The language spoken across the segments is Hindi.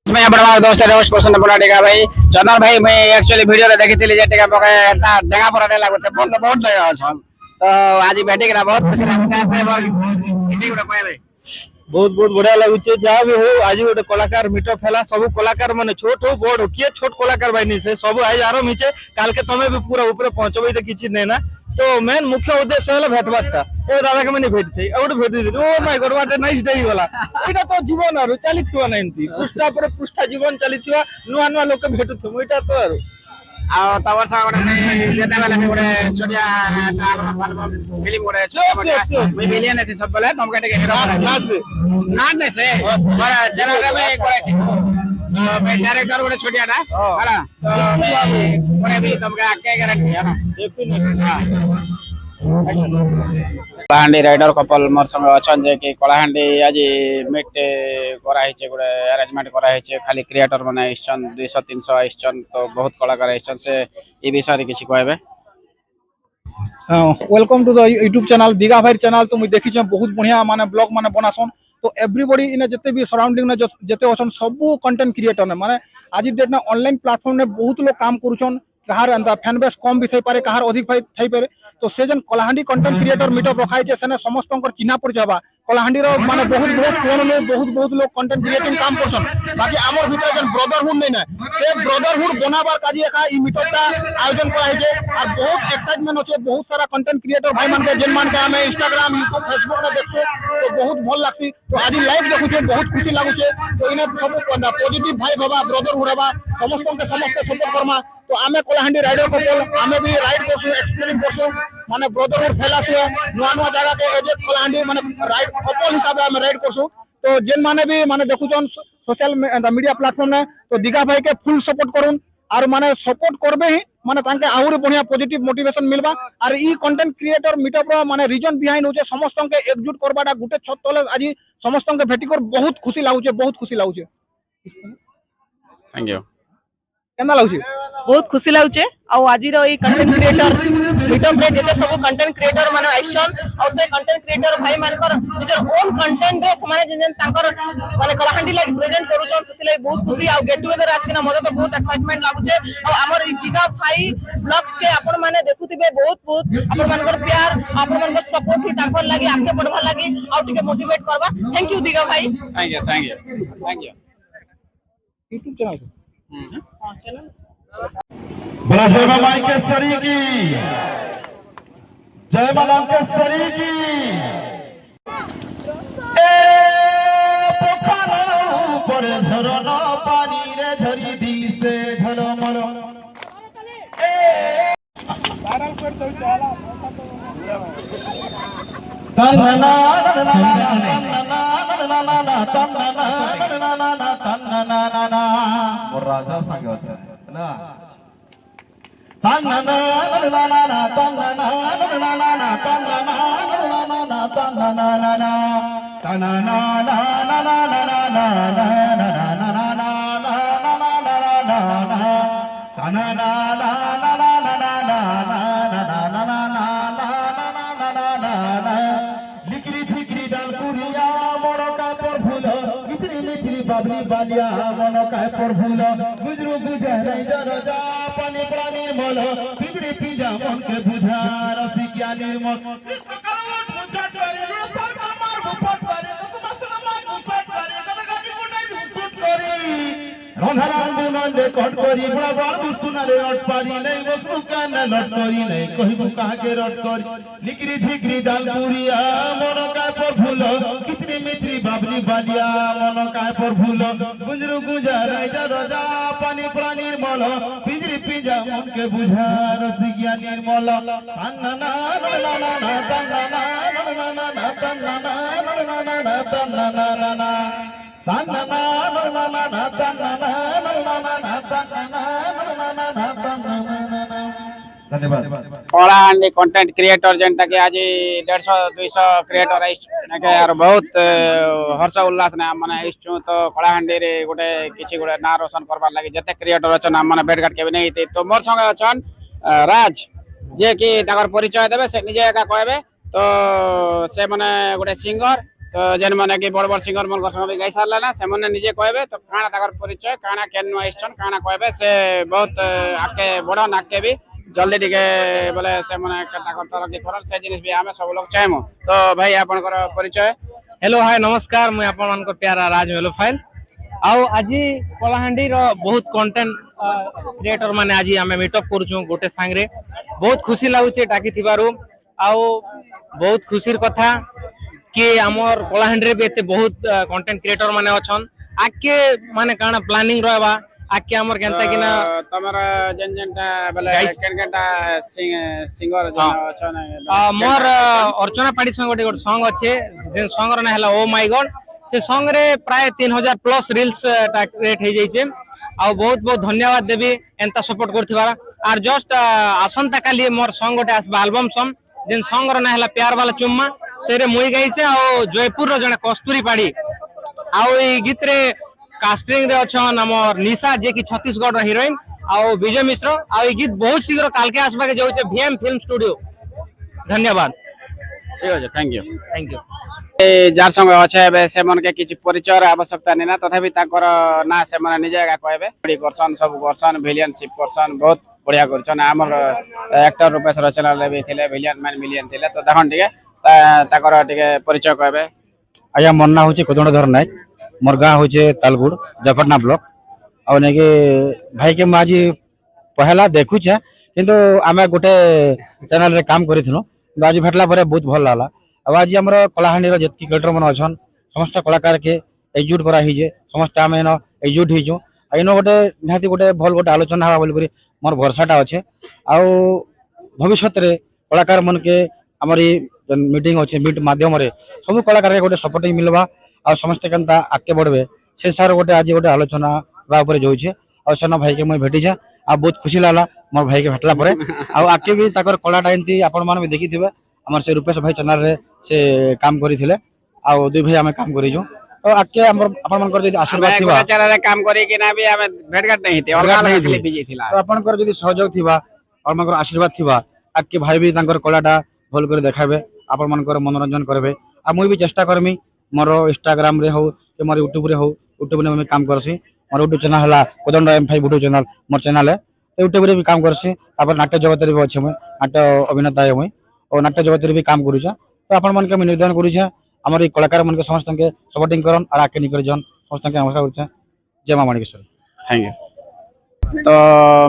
मैं बड़ा दोस्त रोज पसंद बड़ा टेका भाई चंदन भाई मैं एक्चुअली वीडियो रे देखि थिली जे टेका पके एता डेगा पराटे लागते बहुत बहुत दया छन तो आज बैठे के बहुत खुशी लागता से किछि गुडा कहबे बहुत बहुत बढ़िया लगुचे जहाँ भी हो आज गोटे कलाकार मीटअप है सब कलाकार माने छोट हो बड़ हो किए छोट कलाकार भाई से सब आज आरम हिचे काल के तमे भी पूरा ऊपर पहुंचबे तो किछि नै ना तो मेन मुख्य उद्देश्य है भेटबाटा ओ दादा के मैंने भेट थी और भेट दी oh my god what nice day वाला एटा तो जीवन आरो चली थिवा नै एंती पुष्टा पर पुष्टा जीवन चली थिवा नुआ नुआ लोक के भेटु थमु एटा तो आरो आ तवर सा गोटे जेता वाला में गोटे छोटिया फिल्म गोटे मैं मिलियन ऐसे सब बोले तुम कहते के नाच नहीं से बड़ा जरा में करे मैं डायरेक्टर गोटे छोटिया ना हां तो गोटे भी तुमका आके गारंटी है ना डेफिनेटली कलाहांडी राइडर कपल मोर संग अछन जे कि कलाहांडी आज मीट करा हिचे गोटे अरेंजमेंट करा हिचे खाली क्रिएटर माने आइछन 200 300 आइछन तो बहुत कलाकार आइछन से ई विषय रे किछि कहबे welcome to the YouTube channel दिगा भाई चैनल तो मुझे देखी बहुत बढ़िया माने ब्लॉग माने बनासन तो एवरीबॉडी इन जिते भी सराउंडिंग ने जिते अछन सब कंटेंट क्रिएटर ने माने आज डेट ना ऑनलाइन प्लेटफॉर्म ने बहुत लोग काम करूछन कहार अंदा फैन बेस कम भी थई पारे कहार अधिक थई पारे तो से जन कलाहांडी कंटेंट क्रिएटर मीटअप रखाई छे सेने समस्त चिन्हा पड़ जाबा कलाहांडी रो माने बहुत बहुत कोन में बहुत लोग कंटेंट क्रिएटिंग काम करछन बाकी हमर भीतर जन ब्रदरहुड नै ना से ब्रदरहुड बनाबार काजी एका ई मीटअप का आयोजन कराई छे और बहुत एक्साइटमेंट होचे बहुत सारा कंटेंट क्रिएटर भाई मान के जन मान के हमें इंस्टाग्राम यूट्यूब फेसबुक में देखछे तो बहुत भल लागसी तो आज लाइव देखुछे बहुत खुशी लागुछे तो इने सब पॉजिटिव भाई बाबा ब्रदरहुड हबा समस्त के समस्त सपोर्ट करमा तो आमे कलाहांडी राइडर कपल आमे भी राइड करसु एक्सप्लोरिंग करसु माने ब्रदरहुड फैलासु नुआ नुआ जगह के एजे कलाहांडी माने राइड कपल हिसाब से आमे राइड करसु तो जेन माने भी माने देखुछन सोशल मीडिया प्लेटफॉर्म ने तो दिगा भाई के फुल सपोर्ट करूं और माने सपोर्ट करबे ही माने तांके आहुरी बढ़िया पॉजिटिव मोटिवेशन मिलबा और ई कंटेंट क्रिएटर मीटअप रो माने रीजन बिहाइंड होचे समस्त के एकजुट करबाटा गुटे छत तले आज समस्त के भेटी कर बहुत खुशी लागुचे थैंक यू केना लागुचे बहुत खुशी लाଗୁଛେ ଆଉ ଆଜିର ଏଇ कंटेंट क्रिएटर मीटअप रे जेते सब कंटेंट क्रिएटर माने आइछन और से कंटेंट क्रिएटर भाई मानकर निजर ओन कंटेंट रे समाने जेन तांकर माने कलाहांडी लागि प्रेजेंट करूछन सेतिले बहुत खुशी आ गेट टुगेदर आसकिना मजे तो बहुत एक्साइटमेंट लागुछे और हमर दिगा भाई ब्लॉग्स के आपण माने देखुतिबे बहुत आपण मानकर प्यार आपण मानकर सपोर्ट ही तांकर लागि आके पढवा लागि और टिके मोटिवेट करबा थैंक यू दिगा भाई थैंक यू यूट्यूब चैनल हां चैनल बोला जय मां माणिकेश्वरी की जय मां लंकेश्वरी की ए पोखरा ऊपर झरना पानी रे झरी दी से झलमल ए वायरल कर दो चला तन्ना ना और राजा संग আছে না तन्ना ना तन्ना ना तन्ना लिकरी छिकरी डाल पुरिया मोर का पर फूल किचरी मिचरी बाबली बालिया मन का पर फूल गुजरू गुजर जा पानी प्राणी निर्मल पिंजरी पिंजा मन के बुझा रसिकिया निर्मल सकाल उठ मुछट करी जुड़ सर का मार मुफट करी कसम मार मुफट करी कनगादी मुंडे सुट करी रंधारार मुनंदे कट करी बुढ़ा बाड़ सुनारे अट पारी नहीं बसबु कान लट करी नहीं कहिबु कहा के रट करी निकरी झिकरी डाल पुरिया मन का पर फूल किचरी मिचरी बाबली बालिया मन का पर फूल गुंजरू गुंजा राजा रजा पानी प्राणी निर्मल पिंजरी पिंजा मन के बुझा रसिकिया निर्मल तन्ना ना ना ना ना तन्ना ना ना ना ना तन्ना ना ना ना ना तन्ना ना ना ना तन्ना ना ना ना ना तन्ना ना ना ना ना तन्ना ना ना ना तन्ना ना ना धन्यवाद कलाहांडी कंटेंट क्रिएटर जेनटा कि आज 150 200 क्रिएटर आइछे यार बहुत हर्ष उल्लास ने माने आइछु तो कलाहांडी रे गोटे किछि गोटे ना रोशन करबार लागि जते क्रिएटर अछन हम माने भेट घाट केबे नै तो मोर संगे अछन राज जे कि ताकर परिचय देबे से निजे एका कहबे तो से माने गोटे सिंगर तो जेन माने कि बड़ बड़ सिंगर मन संग भी गाई सारला ना से माने निजे कहबे तो काना ताकर परिचय काना केन आइछन काना कहबे से बहुत आके बड़न आके भी जल्दी टिके बोले से माने ताकर तरक्की करन से जिनिस भी हमें सब लोग चाहेमो तो भाई आपनकर परिचय हेलो हाय नमस्कार मुझे आपण मानकर प्यारा राज मेलोफाइल आउ आज कलाहांडी रो बहुत कंटेंट क्रिएटर माने आज आमे मीटअप करूछु गोटे सांगरे बहुत खुशी लागुचे टाकी थिबारु आउ बहुत खुशीर कथा कि हमर कलाहांडी रे भी एते बहुत कंटेंट क्रिएटर माने अछन आके माने काना प्लानिंग रहबा आके हमर केनता कि ना तमरा जेन जेनटा बोले केन केनटा सिंगर जन अछन मोर अर्चना पाड़ी संग गोटे सॉन्ग अच्छे जेन सॉन्ग र ना हला ओ माय गॉड से सॉन्ग रे प्राय 3000 प्लस रील्स रेट हो जाइए आ बहुत बहुत धन्यवाद देवी एंता सपोर्ट करथिबार आर जस्ट आसंता काली मोर सॉन्ग गोटे आसबा एल्बम सॉन्ग जेन सॉन्ग र ना हला प्यार वाला चुम्मा सेरे मुई गाइछे आ जयपुर रो जने कस्तूरी पाड़ी आ ई गीत रे कास्टिंग रे अछन हमर निशा जे कि छत्तीसगढ़ रो हीरोइन आ विजय मिश्र आ ई गीत बहुत शीघ्र कालके आसबा के जाउछे वीएम फिल्म स्टूडियो धन्यवाद ठीक है थैंक यू जार संग अच्छे बे से मन के किछि परिचय आवश्यकता नहीं ना तथापि ताकर ना से मन निजे का कहबे बड़ी करसन सब करसन विलियनशिप करसन बहुत बढ़िया करछन हमर एक्टर रूपेश रचना ले भी थिले विलियन मैन मिलियन थिले तो देखन ठीक ताकर ठीक परिचय कहबे आया मोर ना होचे कोदंडधर नायक मोर गाँ होचे तालगुड़ जफरना ब्लॉक आ ने के भाई के माजी पहला देखु छे किंतु आमे गोटे चैनल रे काम करिथनो आज भेटला परे बहुत भल लागला अब आज हमर कलाहांडी रो जति क्रिएटर मन अछन समस्त कलाकार के एकजुट करा हिजे समस्त आमे न एकजुट हिजो आइनो गोटे निहाती गोटे भल गोटे आलोचना हवा बोली मोर भरसाटा अच्छे आ भविष्य रे कलाकार मन के हमर मीटिंग अच्छे मीट माध्यम रे सब कलाकार के गोटे सपोर्टिंग मिलबा आ समस्त केनता आके बढ़बे से सार गोटे आज गोटे आलोचना बा ऊपर जोइछे आ सना भाई के मैं भेटी जा आ बहुत खुशी लागला मोर भाई के भेटला परे आ आके भी ताकर कलाटा एंती आपण मान भी देखिथिबे हमर से रूपेश भाई चैनल रे से काम करिथिले आ दुई भाई हमें काम करिजो तो आके हमर आपण मान कर जदी आशीर्वाद थिबा चैनल रे काम करी कि ना भी हमें भेटघाट नहीं हिते और खाली बिजी थिला तो आपण कर जदी सहयोग थिबा और मान कर आशीर्वाद थिबा आके भाई भी ताकर कलाटा भल कर देखाबे आपण मान कर मनोरंजन करबे आ मुई भी चेष्टा करमी मोर इंस्टाग्राम रे हो कि मोर यूट्यूब रे हो यूट्यूब रे मैं काम करसी मोर यूट्यूब चैनल हला कोदंड M5 यूट्यूब चैनल मोर चैनल है तो यूट्यूब रे भी काम करसी तापर नाट्य जगत रे भी अच्छे मैं नाट्य अभिनेता है मैं और नाट्य जगत रे भी काम करू तो आपण मन के मैं निवेदन करू हमर कलाकार मन के समस्त के सपोर्टिंग करन और आके निकर जन समस्त के नमस्कार करू जय मां माणिकेश्वरी थैंक यू तो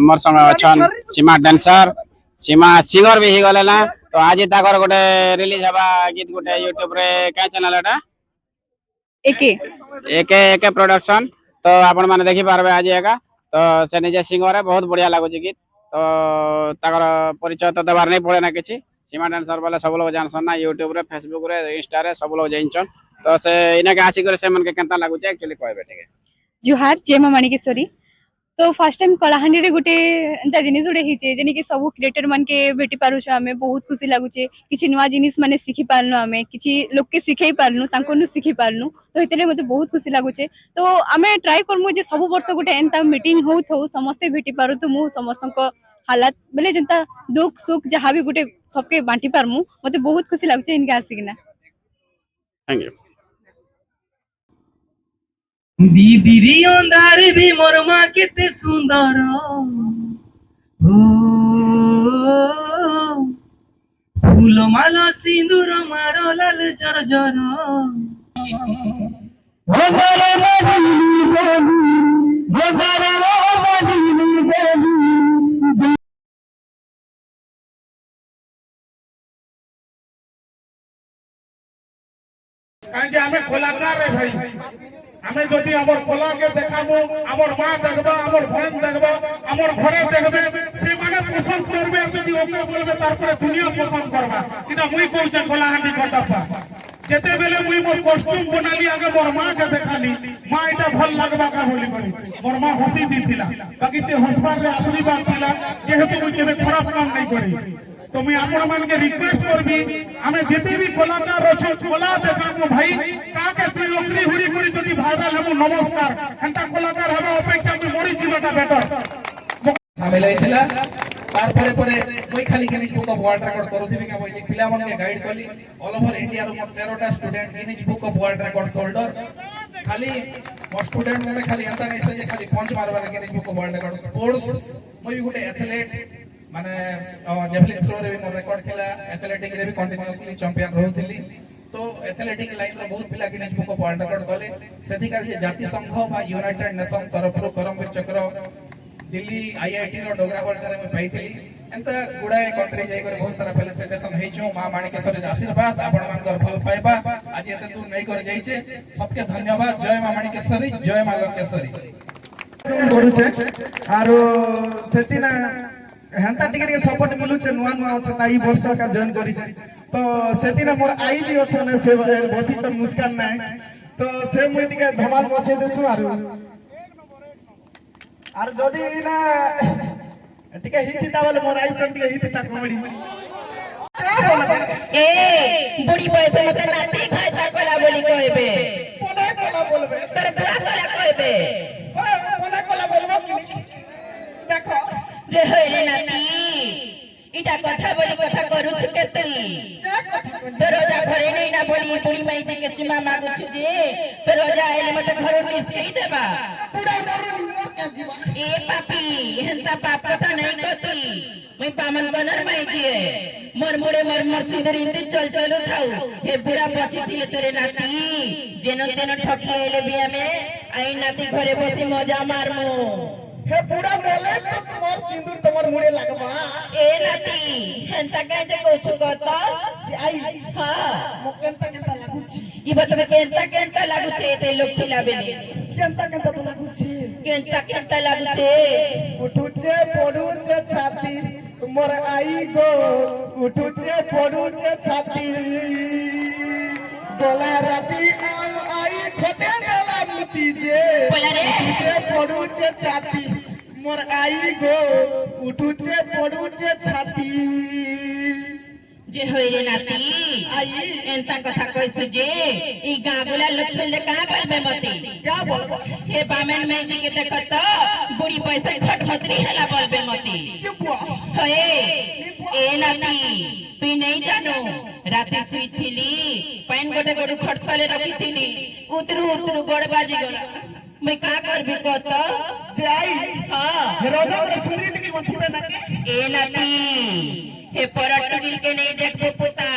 मोर संग अछन सीमा डांसर सीमा सिंगर भी ही गले ना तो आज ताकर गोटे रिलीज हवा गीत गोटे YouTube रे का चैनल एटा एके प्रोडक्शन तो आपण माने देखि पारबे आज एका तो से निजे सिंगर है बहुत बढ़िया लागुची गीत तो ताकर परिचय तो देबार नहीं पड़े ना किछि सीमा डांसर वाले सब लोग जानसन ना YouTube रे Facebook रे इंस्टा रे सब लोग जानछन तो से इने के आसी करे से मन के केनता लागुची एक्चुअली कहबे ठीक है जुहार जय मां माणिकेश्वरी तो फर्स्ट टाइम कलाहांडी रे गुटे एंता जिनिस उडे हिचे जेनी कि सब क्रिएटर मन के भेटी पारु छ हमें बहुत खुशी लागुचे किछि नुवा जिनिस माने सिखि पारनु हमें किछि लोग के सिखै पारनु तांको नु सिखि पारनु तो हेतले मते बहुत खुशी लागुचे तो हमें ट्राई करमु जे सब वर्ष गुटे एंता मीटिंग होत हो समस्त भेटी पारु तो मु समस्त को हालात बेले जनता दुख सुख जहां भी गुटे सबके बांटी पारमु मते बहुत खुशी लागुचे इनके आसिकना थैंक यू बीबीरी अंधार भी मोर माँ केते सुंदर हो फूल माला सिंदूर मारो लाल जर जर काजे हमें कलाकार रे भाई हमें जदि हमर कला के देखाबो हमर मां देखबा हमर बहन देखबा हमर घरे देखबे से माने पसंद करबे जदि ओके बोलबे तार पर दुनिया पसंद करबा किना मुई कहू जे कलाहांडी करता जेते बेले मुई मोर कॉस्ट्यूम बनाली आगे मोर मां के देखाली मां एटा भल लागबा का होली करी मोर मां हंसी दिथिला ताकि से हंसबार रे आशीर्वाद दिला जेहेतु मुई केबे खराब काम नहीं करी तो मैं आपण मान के रिक्वेस्ट करबी हमें जेते भी कलाकार अछि कला देखाबो भाई काके दुई ओकरी हुरी करी जदि भाइराल हमु नमस्कार हंता कलाकार हबा अपेक्षा में मरि जीवटा बेटर शामिल हैथिला तार परे मुई खाली Guinness book of world record करूथिबी का बोली पिला मन के गाइड कली ऑल ओवर इंडिया रो 13टा student Guinness book of world record holder खाली मो स्टूडेंट माने खाली एंता नै से जे खाली पंच मारबा Guinness book of world record sports मुई गुटे एथलीट माने जेवलिन थ्रो रे भी मोर रिकॉर्ड थिला एथलेटिक रे भी कंटीन्यूअसली चैंपियन रहउथिली तो एथलेटिक लाइन रो बहुत पिला Guinness book of world record कले सेधिकार जे जाति संघ बा यूनाइटेड नेशन तरफ रो करमवीर चक्र दिल्ली आईआईटी रो डोगरा वर्ल्ड रे मैं पाइथिली एंता गुडाए कंट्री जाई करे बहुत सारा फेलिसिटेशन हेचो मां माणिकेश्वरी आशीर्वाद आपण मानकर फल पाइबा आज एते दूर नहीं कर जाइछे सबके धन्यवाद जय मां माणिकेश्वरी जय मां लंकेश्वरी करूचे आरो सेतिना हेंता टिके सपोर्ट मिलुचे नुआ नुआ छ ताई वर्ष का जॉइन करिचे तो सेतिना मोर आई भी छ ने से बसी त मुस्कान नै तो से मुई टिके धमाल मचे देसु आरो जदी ना टिके हितिता वाले मोर आई सन टिके हितिता कॉमेडी ए बुढ़ी पैसे मत नाती खाए ता कोला बोली कहबे कोना कोला बोलबे तर बुआ कोला कहबे कोना कोला बोलबो कि देखो जे होय रे नाती इटा कथा बोली कथा करू छु के तुई दरोजा घरे नहीं ना बोली बुढ़ी माई जे के चुमा मागु छु जे दरोजा आइले मते घर निसई देबा बुढ़ा मरु मोर के जीवा ए पापी हेंता पाप कथा नहीं कती मैं पामन बनर माई जे मोर मोरे मर सिंदूर इंदी चल चलो थाऊ हे बुढ़ा बची थिले तोरे नाती जेनो तेनो ठकी आइले बिया में आई नाती घरे बसी मजा मारमु हे बुढ़ा बोले तो तुम्हार सिंदूर तुम्हार मुड़े लगबा ए नाती हेंता काहे जे कोछु कहता आई हां मोकेंता केंता लागुची ई बत केंता लागु छे ते लोग खिलाबेले केंता तो लागुची केंता लागु छे उठुचे पडुचे छाती मोर आई गो उठुचे पडुचे छाती बोला राती आम आई खटे देला मुती जे बोला रे उठुचे पडुचे छाती मोर आई गो उठुचे पडुचे छाती जे होय रे नाती आई एंता कथा कइसु जे ई गागुला लोग सुनले कहां बोलबे मती क्या बोलबो हे बामेन में जी के देखत बुढ़ी पैसे खट मतरी हला बोलबे मती ये बुआ होए ए नाती तू नहीं जानो राती सुई थिली पैन गोटे गोडू खटतले रखी थिली उतरू गोड़ बाजी गला मैं का करबी कहत जे आई हां रोजा करे सुंदरी टिकी मंथी में नाके ए नाती हे परटुगिल के नहीं देखबो पुता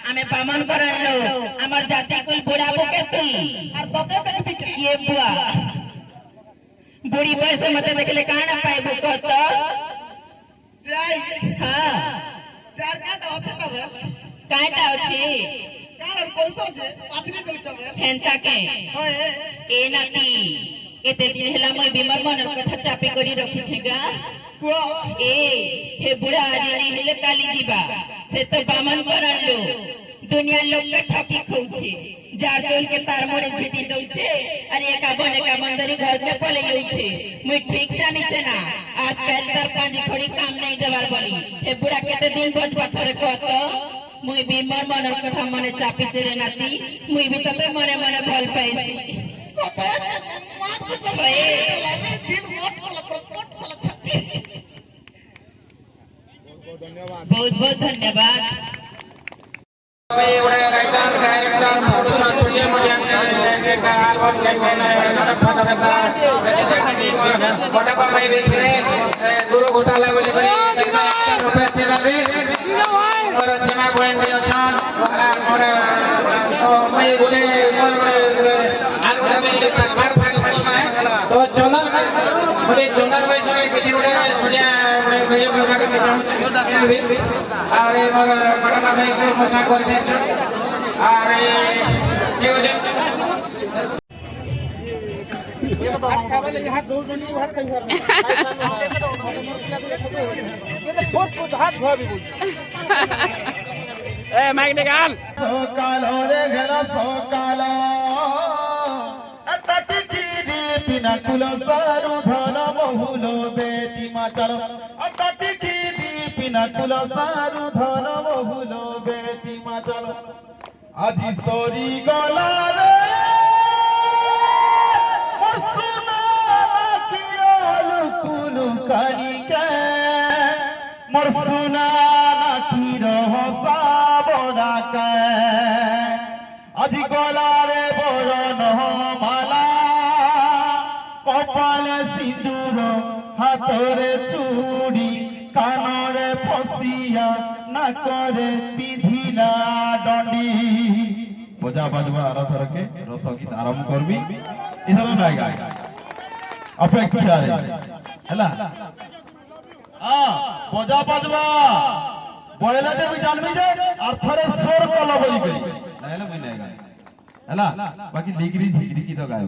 हमें बामन करन लो हमर जाति कुल बुढ़ा बुकेती और तोके देखती ये बुआ बुढ़ी पैसे मत देखले काना पाइबो कहत जाई हां चार काटा ଅଛି तबे काटा अछि कान कोसो जे पासरी जोइ चबे हेंता के होए ए नाती एते दिन हेला मैं बीमार मनर कथा चापी करी रखी छिगा बुआ ए हे बुढ़ा आज नहीं हेले काली जीवा से तो बामन करन लो दुनिया लोग के ठकी खौछे जार चोल के तार मोड़े झिटी दउछे अरे एका बंदरी घर के पले लउछे मुई ठीक जानी छे ना आजकल तर काजी खड़ी काम नहीं देवार बनी हे बुढ़ा केते दिन बज पत्थर कहत मुई बीमार मनर कथा मने चापी चेरे नाती मुई भी तते मने मने भल पाइसी सते मां को सब लाने दिन मोट कोला छती बहुत बहुत धन्यवाद भाई उड़े राइटर डायरेक्टर प्रोड्यूसर छोटे मोटे का आल्बम लेके नाटक फाटक मोटा भाई बिलसे गुरु घोटाला बोले करी रुपए सेडल रे और सेना गोएन भी अछन और तो मैं गुले आलू में मार फाड़ पड़ी तो चंदन भाई सके किछि उड़े छोड़िया वीडियो करना के चाहूं और मोर बड़ा भाई को मसा कर से और ये हो जाए हाथ खावे ले हाथ दूर दूर हाथ कहीं घर ये तो फोर्स को हाथ धोआ भी ए माइक निकाल सकालो रे घना सकालो अटटी की दीपिना कुल सारू धन बहुलो बेटी माचल अटटी की दीपिना कुल सारू धन बहुलो बेटी माचल আজি सरी गला रे मोर सुना किया लुकुलु कानी के মোর সোনা নাকির হসাবরাকে আজি গলারে বরণ মালা কপালে সিঁদুর হাতরে চুড়ি কানরে ফসিয়া নাকরে পিধিলা দণ্ডি বজা বাজবা আরথরকে রস গীত আরম্ভ করবি এথর নাই গায় অপেক্ষা হেলা বজা বাজবা বয়লা যে জানবি যে আর থরে সোর কল বলি করি নাহলে মুই নাই গায় হেলা বাকি ডিগ্রি ঝিগরি কি তো গায়